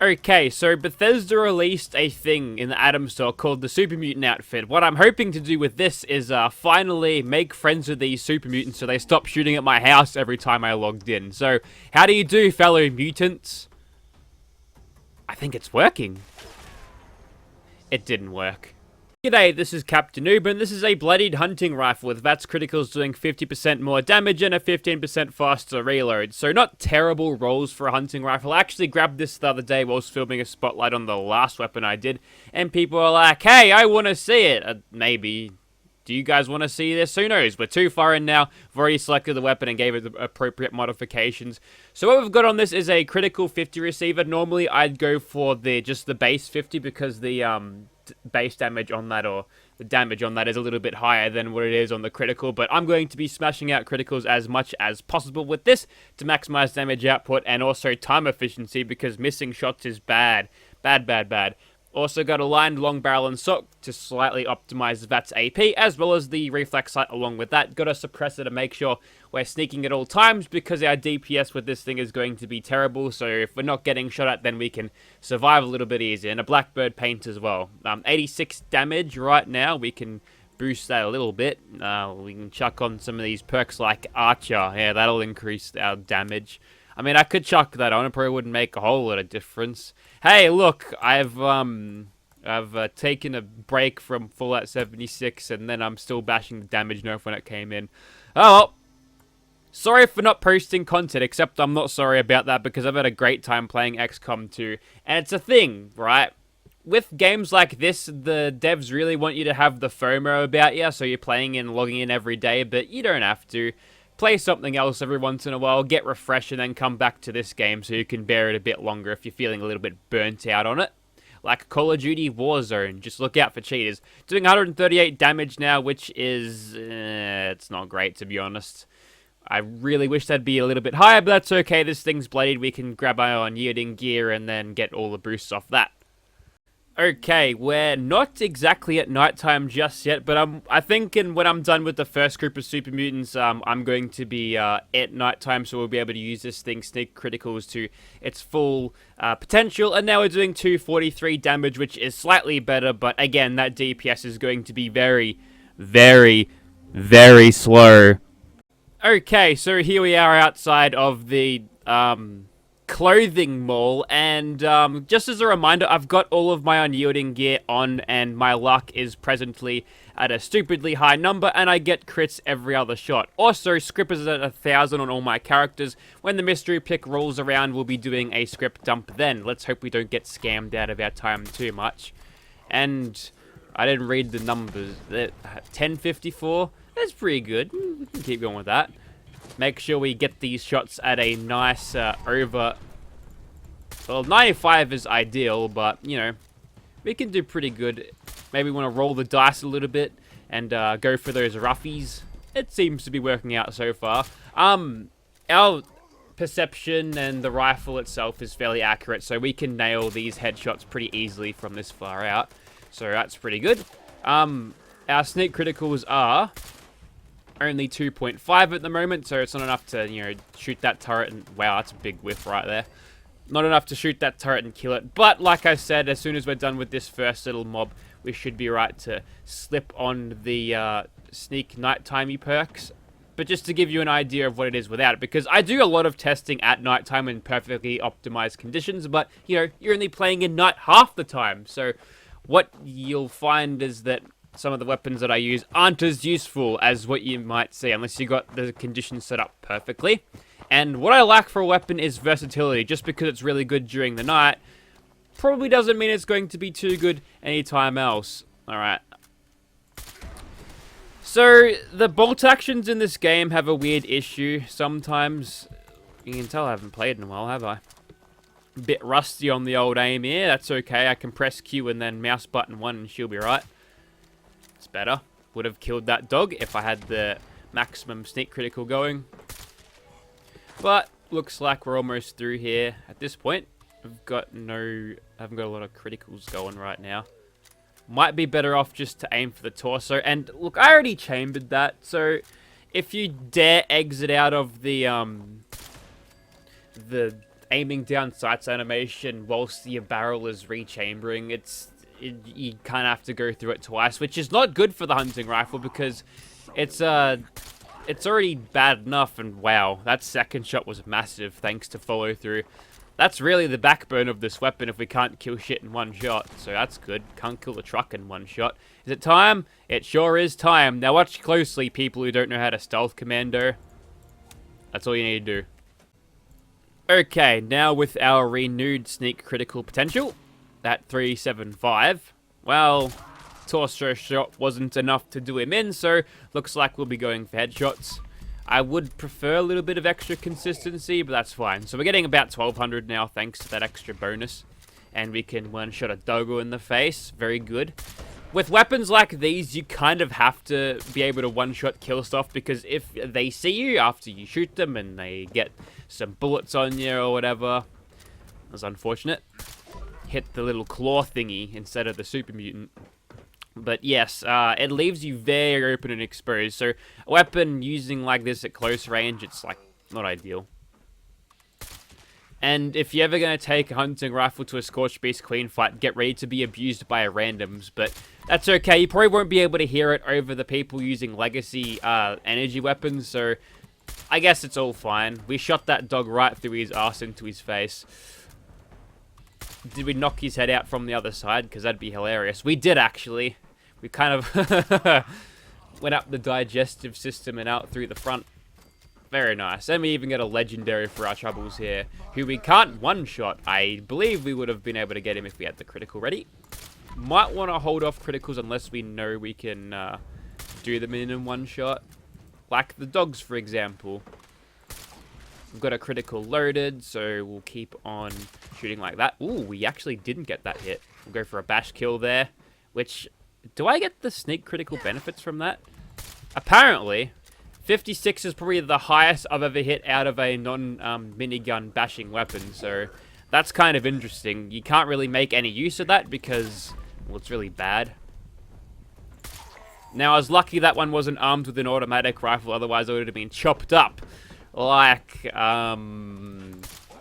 Okay, so Bethesda released a thing in the Atom Store called the Super Mutant outfit. What I'm hoping to do with this is finally make friends with these super mutants so they stop shooting at my house every time I logged in. So, how do you do, fellow mutants? I think it's working. It didn't work. G'day, this is Captain Noob, and this is a bloodied hunting rifle with VATS criticals doing 50% more damage and a 15% faster reload. So not terrible rolls for a hunting rifle. I actually grabbed this the other day while I was filming a spotlight on the last weapon I did, and people were like, hey, I want to see it. Maybe. Do you guys want to see this? Who knows? We're too far in now. I've already selected the weapon and gave it the appropriate modifications. So what we've got on this is a critical 50 receiver. Normally, I'd go for just the base 50 because the base damage on that, or the damage on that, is a little bit higher than what it is on the critical. But I'm going to be smashing out criticals as much as possible with this to maximize damage output and also time efficiency, because missing shots is bad. Bad, bad, bad. Also got aligned long barrel and sock to slightly optimize VATS AP, as well as the reflex sight along with that. Got a suppressor to make sure we're sneaking at all times, because our DPS with this thing is going to be terrible. So if we're not getting shot at, then we can survive a little bit easier. And a Blackbird paint as well. 86 damage right now. We can boost that a little bit. We can chuck on some of these perks like Archer. Yeah, that'll increase our damage. I mean, I could chuck that on. It probably wouldn't make a whole lot of difference. Hey, look, I've taken a break from Fallout 76, and then I'm still bashing the damage nerf when it came in. Oh, well. Sorry for not posting content, except I'm not sorry about that, because I've had a great time playing XCOM 2. And it's a thing, right? With games like this, the devs really want you to have the FOMO about you, so you're playing and logging in every day, but you don't have to. Play something else every once in a while, get refreshed, and then come back to this game so you can bear it a bit longer if you're feeling a little bit burnt out on it. Like Call of Duty Warzone, just look out for cheaters. Doing 138 damage now, which is... it's not great, to be honest. I really wish that'd be a little bit higher, but that's okay. This thing's bloodied. We can grab our unyielding gear and then get all the boosts off that. Okay, we're not exactly at nighttime just yet, but I think when I'm done with the first group of super mutants, I'm going to be at nighttime, so we'll be able to use this thing, sneak criticals, to its full potential. And now we're doing 243 damage, which is slightly better, but again, that DPS is going to be very, very, very slow. Okay, so here we are outside of the clothing mall, and just as a reminder, I've got all of my unyielding gear on, and my luck is presently at a stupidly high number, and I get crits every other shot. Also, script is at 1,000 on all my characters. When the mystery pick rolls around, we'll be doing a script dump then. Let's hope we don't get scammed out of our time too much. And I didn't read the numbers. 1054? That's pretty good. We can keep going with that. Make sure we get these shots at a nice over... Well, 95 is ideal, but, you know, we can do pretty good. Maybe we want to roll the dice a little bit and go for those roughies. It seems to be working out so far. Our perception and the rifle itself is fairly accurate, so we can nail these headshots pretty easily from this far out. So that's pretty good. Our sneak criticals are only 2.5 at the moment, so it's not enough to, you know, shoot that turret and... Wow, that's a big whiff right there. Not enough to shoot that turret and kill it, but like I said, as soon as we're done with this first little mob, we should be right to slip on the sneak nighttimey perks. But just to give you an idea of what it is without it, because I do a lot of testing at nighttime in perfectly optimized conditions, but, you know, you're only playing in night half the time, so what you'll find is that some of the weapons that I use aren't as useful as what you might see, unless you got the conditions set up perfectly. And what I like for a weapon is versatility. Just because it's really good during the night probably doesn't mean it's going to be too good anytime else. Alright. So, the bolt actions in this game have a weird issue sometimes. You can tell I haven't played in a while, have I? A bit rusty on the old aim here. That's okay. I can press Q and then mouse button 1 and she'll be right. It's better. Would have killed that dog if I had the maximum sneak critical going. But looks like we're almost through here at this point. I haven't got a lot of criticals going right now. Might be better off just to aim for the torso. And look, I already chambered that, so if you dare exit out of the aiming down sights animation whilst your barrel is rechambering. You kind of have to go through it twice, which is not good for the hunting rifle because it's already bad enough. And wow, that second shot was massive thanks to follow through. That's really the backbone of this weapon if we can't kill shit in one shot. So that's good. Can't kill the truck in one shot. Is it time? It sure is time. Now watch closely, people who don't know how to stealth commando. That's all you need to do. Okay, now with our renewed sneak critical potential, that 375, well, torso shot wasn't enough to do him in, so looks like we'll be going for headshots. I would prefer a little bit of extra consistency, but that's fine. So we're getting about 1200 now thanks to that extra bonus. And we can one-shot a doggo in the face. Very good. With weapons like these, you kind of have to be able to one-shot kill stuff, because if they see you after you shoot them and they get some bullets on you or whatever, that's unfortunate. Hit the little claw thingy instead of the super mutant. But yes, it leaves you very open and exposed. So a weapon using like this at close range, it's like not ideal. And if you're ever going to take a hunting rifle to a Scorched Beast Queen fight, get ready to be abused by randoms. But that's okay. You probably won't be able to hear it over the people using legacy energy weapons. So I guess it's all fine. We shot that dog right through his ass into his face. Did we knock his head out from the other side? Because that'd be hilarious. We did, actually. We kind of went up the digestive system and out through the front. Very nice. And we even get a legendary for our troubles here, who we can't one-shot. I believe we would have been able to get him if we had the critical ready. Might want to hold off criticals unless we know we can do them in one shot. Like the dogs, for example. We've got a critical loaded, so we'll keep on shooting like that. Ooh, we actually didn't get that hit. We'll go for a bash kill there, which... Do I get the sneak critical benefits from that? Apparently, 56 is probably the highest I've ever hit out of a non-minigun bashing weapon, so that's kind of interesting. You can't really make any use of that because, well, it's really bad. Now, I was lucky that one wasn't armed with an automatic rifle, otherwise it would have been chopped up like a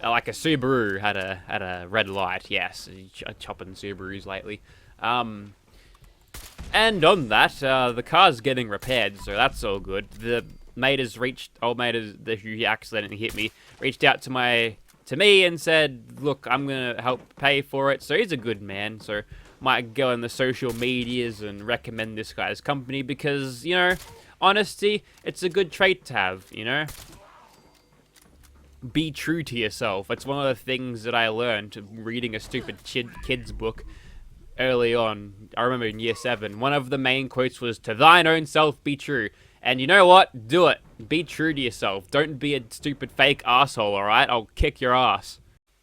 Subaru had a red light. Yes, chopping Subarus lately. And on that, the car's getting repaired, so that's all good. The mate has reached, old mate who accidentally hit me, reached out to me and said, look, I'm going to help pay for it. So he's a good man, so might go on the social medias and recommend this guy's company because, you know, honesty, it's a good trait to have, you know? Be true to yourself. It's one of the things that I learned reading a stupid kid's book early on. I remember in year 7, one of the main quotes was, to thine own self be true. And you know what? Do it. Be true to yourself. Don't be a stupid fake asshole, alright? I'll kick your ass.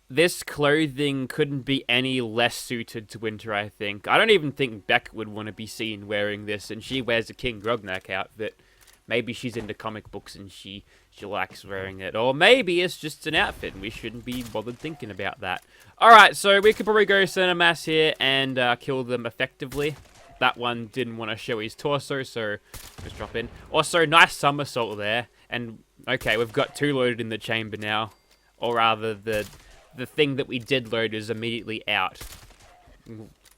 This clothing couldn't be any less suited to winter, I think. I don't even think Beck would want to be seen wearing this, and she wears a King Grognak outfit. Maybe she's into comic books and she likes wearing it. Or maybe it's just an outfit and we shouldn't be bothered thinking about that. Alright, so we could probably go center mass here and kill them effectively. That one didn't want to show his torso, so just drop in. Also, nice somersault there. And, okay, we've got 2 loaded in the chamber now. Or rather, the thing that we did load is immediately out.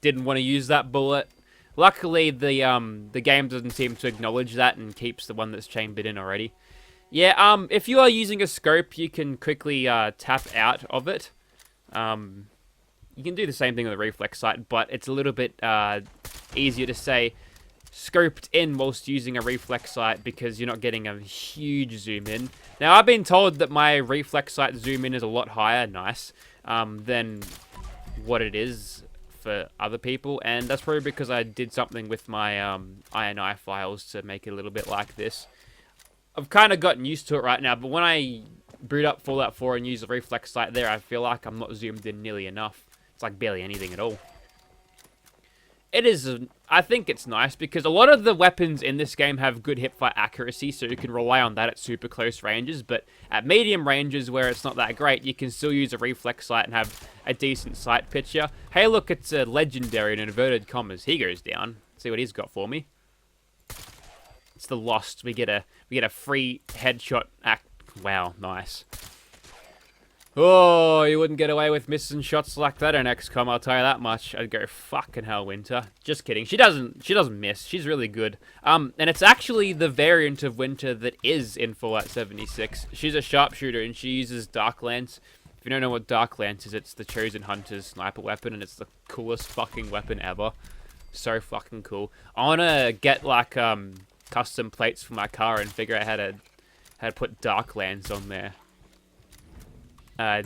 Didn't want to use that bullet. Luckily, the game doesn't seem to acknowledge that and keeps the one that's chambered in already. Yeah, if you are using a scope, you can quickly tap out of it. You can do the same thing with the reflex sight, but it's a little bit easier to say scoped in whilst using a reflex sight because you're not getting a huge zoom in. Now, I've been told that my reflex sight zoom in is a lot higher, nice, than what it is for other people, and that's probably because I did something with my INI files to make it a little bit like this. I've kind of gotten used to it right now, but when I boot up Fallout 4 and use the reflex sight there, I feel like I'm not zoomed in nearly enough. It's like barely anything at all. It is, I think it's nice because a lot of the weapons in this game have good hipfire accuracy, so you can rely on that at super close ranges, but at medium ranges where it's not that great, you can still use a reflex sight and have a decent sight picture. Hey look, it's a legendary in inverted commas. He goes down. See what he's got for me. It's the Lost. We get a free headshot act. Wow, nice. Oh, you wouldn't get away with missing shots like that in XCOM, I'll tell you that much. I'd go, fucking hell, Winter. Just kidding. She doesn't miss. She's really good. And it's actually the variant of Winter that is in Fallout 76. She's a sharpshooter and she uses Dark Lance. If you don't know what Dark Lance is, it's the Chosen Hunter's sniper weapon and it's the coolest fucking weapon ever. So fucking cool. I wanna get like custom plates for my car and figure out how to put Dark Lance on there.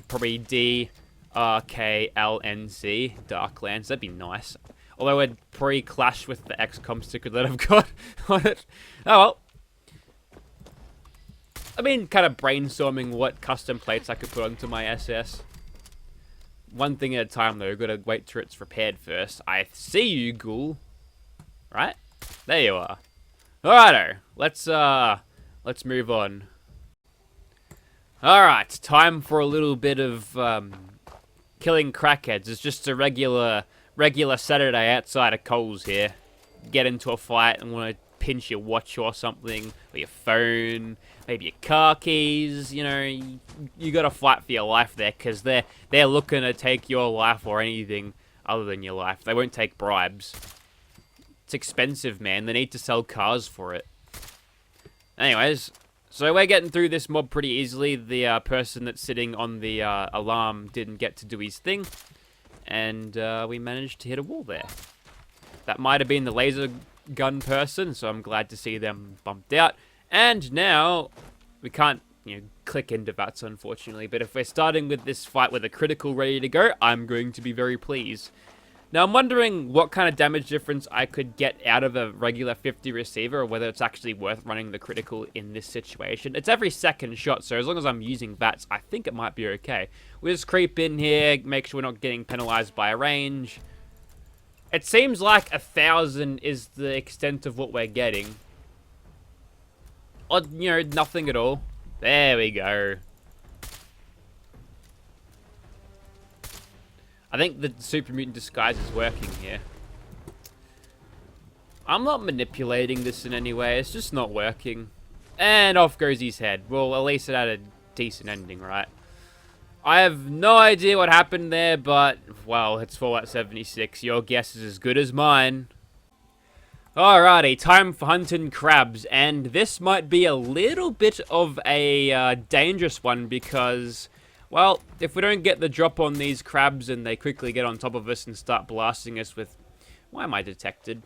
Probably DRKLNC, Dark Lance. That'd be nice. Although it'd probably clash with the XCOM sticker that I've got on it. Oh well. I mean, kind of brainstorming what custom plates I could put onto my SS. One thing at a time though, gotta wait till it's repaired first. I see you, ghoul. Right? There you are. Alrighto. Let's move on. Alright, time for a little bit of killing crackheads. It's just a regular Saturday outside of Coles here. Get into a fight and want to pinch your watch or something, or your phone, maybe your car keys. You know, you got to fight for your life there because they're looking to take your life or anything other than your life. They won't take bribes. It's expensive, man. They need to sell cars for it. Anyways. So we're getting through this mob pretty easily. The person that's sitting on the alarm didn't get to do his thing. And we managed to hit a wall there. That might have been the laser gun person, so I'm glad to see them bumped out. And now, we can't, click into VATS unfortunately. But if we're starting with this fight with a critical ready to go, I'm going to be very pleased. Now, I'm wondering what kind of damage difference I could get out of a regular 50 receiver, or whether it's actually worth running the critical in this situation. It's every second shot, so as long as I'm using VATS, I think it might be okay. We just creep in here, make sure we're not getting penalized by a range. It seems like 1,000 is the extent of what we're getting. Or, nothing at all. There we go. I think the Super Mutant Disguise is working here. I'm not manipulating this in any way. It's just not working. And off goes his head. Well, at least it had a decent ending, right? I have no idea what happened there, but, well, it's Fallout 76. Your guess is as good as mine. Alrighty, time for hunting crabs. And this might be a little bit of a dangerous one because... well, if we don't get the drop on these crabs and they quickly get on top of us and start blasting us with... why am I detected?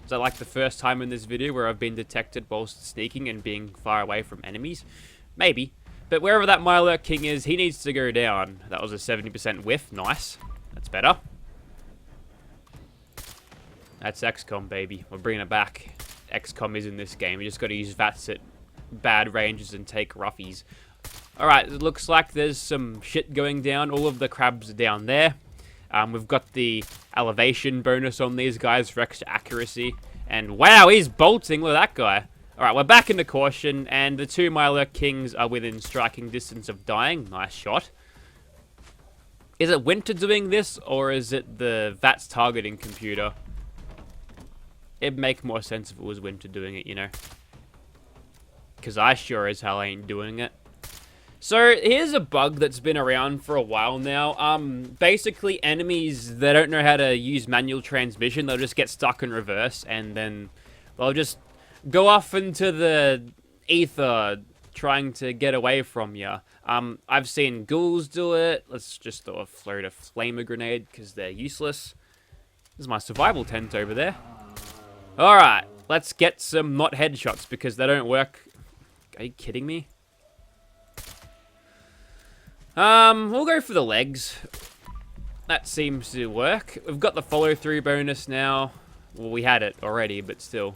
Is that like the first time in this video where I've been detected whilst sneaking and being far away from enemies? Maybe. But wherever that Mirelurk King is, he needs to go down. That was a 70% whiff. Nice. That's better. That's XCOM, baby. We're bringing it back. XCOM is in this game. We just got to use VATS at bad ranges and take roughies. Alright, it looks like there's some shit going down. All of the crabs are down there. We've got the elevation bonus on these guys for extra accuracy. And wow, he's bolting. Look at that guy. Alright, we're back into caution. And the two Mirelurk Kings are within striking distance of dying. Nice shot. Is it Winter doing this? Or is it the VATS targeting computer? It'd make more sense if it was Winter doing it, because I sure as hell ain't doing it. So, here's a bug that's been around for a while now. Basically, enemies, they don't know how to use manual transmission. They'll just get stuck in reverse, and then they'll just go off into the ether trying to get away from you. I've seen ghouls do it. Let's just throw a float of flamer grenade, because they're useless. There's my survival tent over there. Alright, let's get some not headshots, because they don't work. Are you kidding me? We'll go for the legs. That seems to work. We've got the follow-through bonus now. Well, we had it already, but still.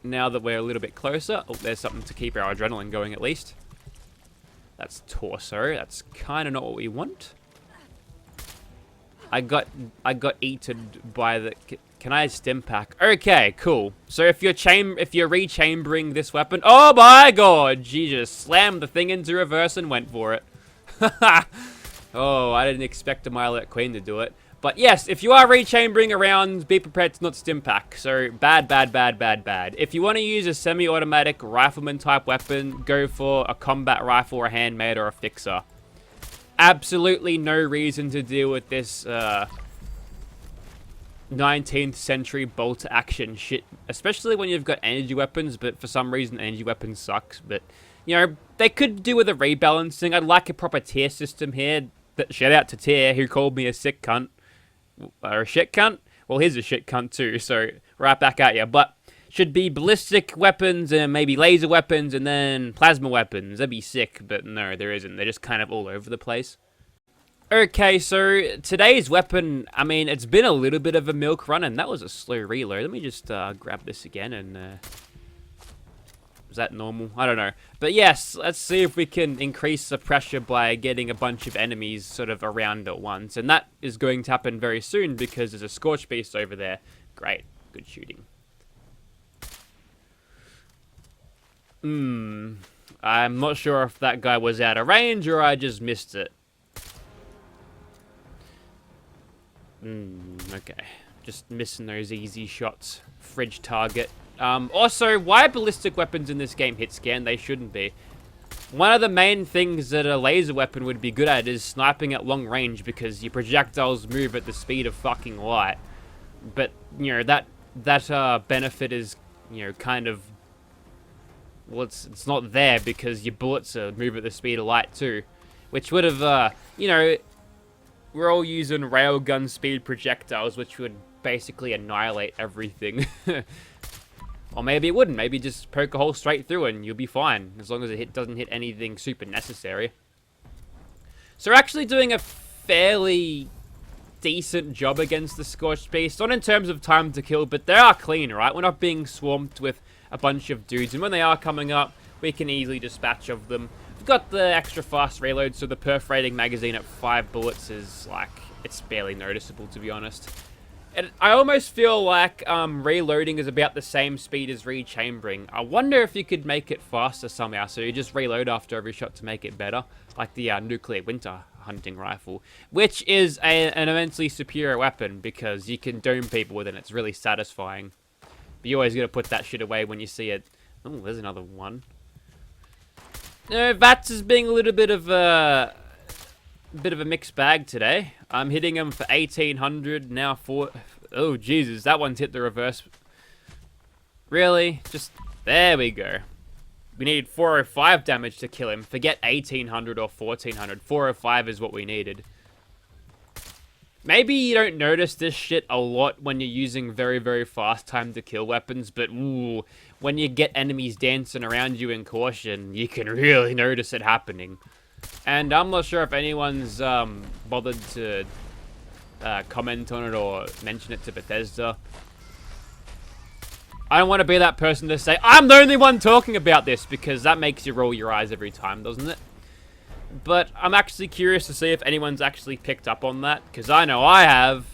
Now that we're a little bit closer, oh, there's something to keep our adrenaline going at least. That's torso. That's kind of not what we want. I got eaten by the... Can I stim pack? Okay, cool. So if you're rechambering this weapon, oh my god, you just slammed the thing into reverse and went for it. Oh, I didn't expect a Mirelurk Queen to do it. But yes, if you are rechambering around, be prepared to not Stimpak. So bad, bad, bad, bad, bad. If you want to use a semi-automatic rifleman type weapon, go for a combat rifle or a handmade or a fixer. Absolutely no reason to deal with this 19th century bolt action shit, especially when you've got energy weapons, but for some reason energy weapons sucks. But, you know, they could do with a rebalancing. I'd like a proper tier system here. Shout out to Tier, who called me a sick cunt. Or a shit cunt? Well, he's a shit cunt too, so right back at you. But should be ballistic weapons and maybe laser weapons and then plasma weapons. That'd be sick, but no, there isn't. They're just kind of all over the place. Okay, so today's weapon, I mean, it's been a little bit of a milk run, and that was a slow reload. Let me just grab this again, and is that normal? I don't know. But yes, let's see if we can increase the pressure by getting a bunch of enemies sort of around at once. And that is going to happen very soon because there's a Scorch Beast over there. Great. Good shooting. I'm not sure if that guy was out of range or I just missed it. Okay. Just missing those easy shots. Fridge target. Also, why are ballistic weapons in this game hit scan? They shouldn't be. One of the main things that a laser weapon would be good at is sniping at long range because your projectiles move at the speed of fucking light. But, you know, that benefit is, you know, kind of... Well, it's not there because your bullets move at the speed of light too. Which would have, you know... We're all using railgun speed projectiles, which would basically annihilate everything. Or maybe it wouldn't. Maybe just poke a hole straight through and you'll be fine. As long as it doesn't hit anything super necessary. So we're actually doing a fairly decent job against the Scorched Beast. Not in terms of time to kill, but they are clean, right? We're not being swamped with a bunch of dudes. And when they are coming up, we can easily dispatch of them. We've got the extra fast reload, so the perforating magazine at 5 bullets is, like, it's barely noticeable, to be honest. And I almost feel like reloading is about the same speed as rechambering. I wonder if you could make it faster somehow, so you just reload after every shot to make it better, like the nuclear winter hunting rifle, which is an immensely superior weapon because you can dome people with it and it's really satisfying. But you always gotta put that shit away when you see it. Oh, there's another one. Vats is being a little bit of a mixed bag today. I'm hitting him for 1800 now. Oh Jesus, that one's hit the reverse. Really? Just there we go. We needed 405 damage to kill him. Forget 1800 or 1400. 405 is what we needed. Maybe you don't notice this shit a lot when you're using very, very fast time to kill weapons, but ooh, when you get enemies dancing around you in caution, you can really notice it happening. And I'm not sure if anyone's bothered to comment on it or mention it to Bethesda. I don't want to be that person to say, I'm the only one talking about this, because that makes you roll your eyes every time, doesn't it? But I'm actually curious to see if anyone's actually picked up on that, because I know I have.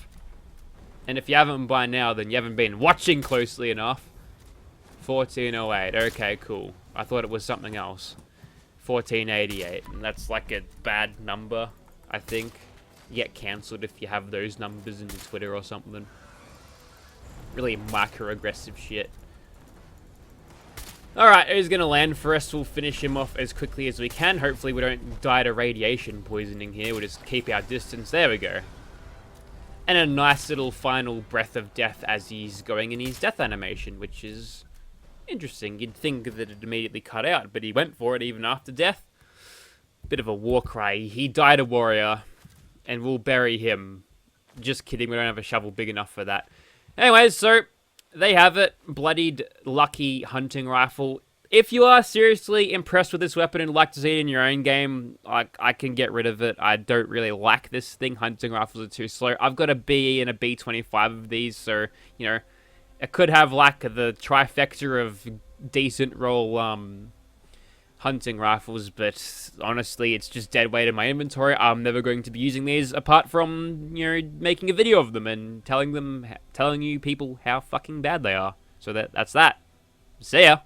And if you haven't by now, then you haven't been watching closely enough. 1408, okay, cool. I thought it was something else. 1488, and that's like a bad number, I think. You get cancelled if you have those numbers in your Twitter or something. Really microaggressive shit. Alright, who's gonna land for us? We'll finish him off as quickly as we can. Hopefully we don't die to radiation poisoning here. We'll just keep our distance. There we go. And a nice little final breath of death as he's going in his death animation, which is interesting. You'd think that it immediately cut out, but he went for it even after death. Bit of a war cry. He died a warrior, and we'll bury him. Just kidding, we don't have a shovel big enough for that. Anyways, so they have it. Bloodied Lucky hunting rifle. If you are seriously impressed with this weapon and like to see it in your own game, I can get rid of it. I don't really like this thing. Hunting rifles are too slow. I've got a BE and a B25 of these, so, you know, it could have, like, the trifecta of decent roll hunting rifles, but honestly, it's just dead weight in my inventory. I'm never going to be using these apart from, you know, making a video of them and telling you people how fucking bad they are. So that's that. See ya.